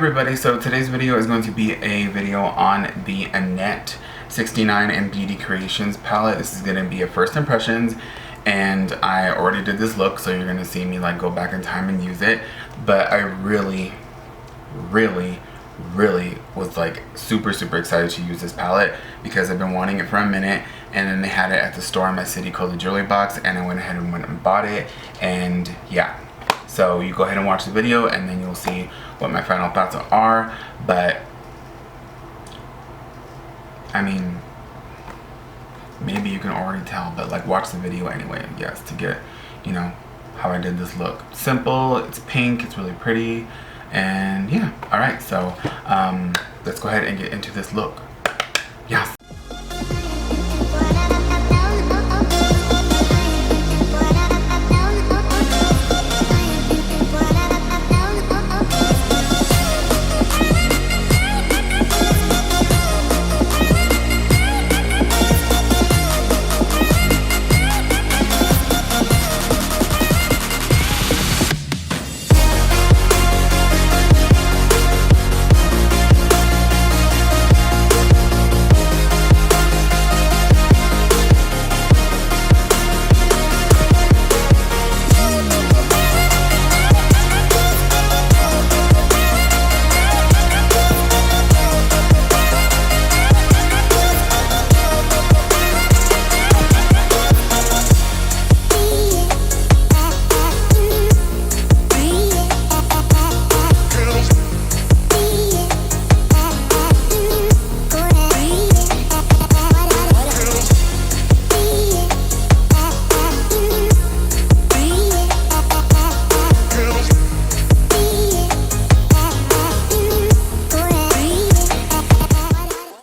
everybody, so today's video is going to be a video on the ANNETTE69 and Beauty Creations palette. This is going to be a first impressions, and I already did this look, so you're going to see me like go back in time and use it. But I really was like super excited to use this palette because I've been wanting it for a minute, and then they had it at the store in my city called the Jewelry Box, and I went ahead and went and bought it. And yeah, so you go ahead and watch the video and then you'll see what my final thoughts are. But I mean, maybe you can already tell, but like watch the video anyway, yes, to get, you know, how I did this look. Simple, it's pink, it's really pretty, and yeah. Alright, so let's go ahead and get into this look. Yes.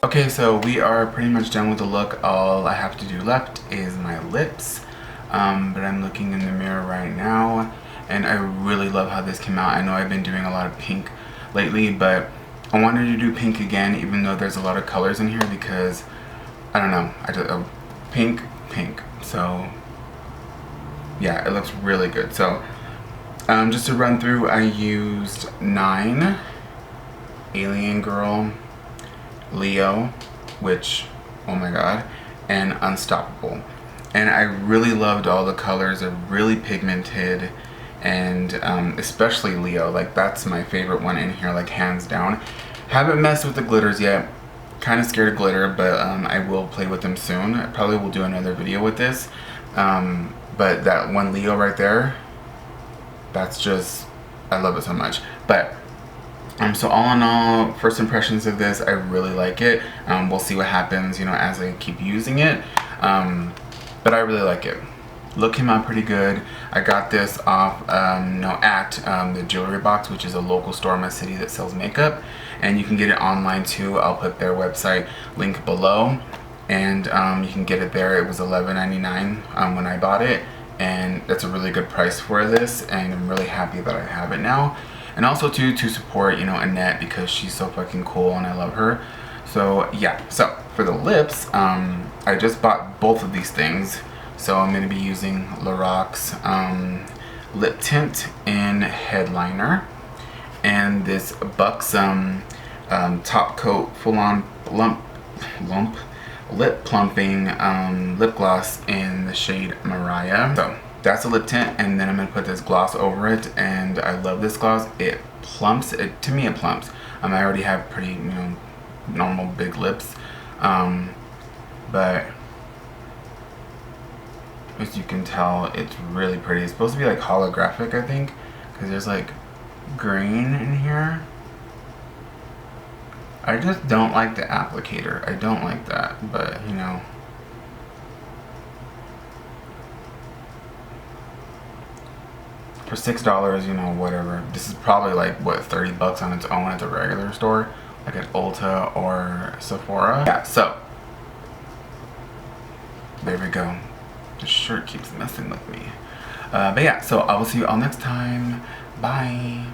Okay, so we are pretty much done with the look. All I have to do left is my lips. But I'm looking in the mirror right now, and I really love how this came out. I know I've been doing a lot of pink lately, but I wanted to do pink again, even though there's a lot of colors in here, because I don't know, I just pink. So yeah, it looks really good. So just to run through, I used 9 Alien Girl, Leo, which, oh my god, and Unstoppable. And I really loved all the colors. They're really pigmented, and especially Leo, like that's my favorite one in here, like hands down. Haven't messed with the glitters yet, kind of scared of glitter, but I will play with them soon. I probably will do another video with this, but that one Leo right there, that's just, I love it so much. But so all in all, first impressions of this, I really like it. We'll see what happens, you know, as I keep using it. But I really like it. Look came out pretty good. I got this off, at the Jewelry Box, which is a local store in my city that sells makeup. And you can get it online too. I'll put their website link below. And you can get it there. It was $11.99 when I bought it. And that's a really good price for this. And I'm really happy that I have it now. And also to support, you know, Annette, because she's so fucking cool and I love her. So yeah, so for the lips, I just bought both of these things. So I'm going to be using Lorax lip tint in headliner, and this Buxom top coat full-on lump lip plumping lip gloss in the shade Mariah. So that's a lip tint, and then I'm going to put this gloss over it, and I love this gloss. It plumps, to me it plumps. I already have pretty, you know, normal big lips, but as you can tell, it's really pretty. It's supposed to be like holographic, I think, because there's like green in here. I just don't like the applicator. I don't like that, but you know. For $6, you know, whatever. This is probably like, what, 30 bucks on its own at the regular store, like at Ulta or Sephora. Yeah, so there we go. The shirt keeps messing with me. But yeah, so I will see you all next time. Bye.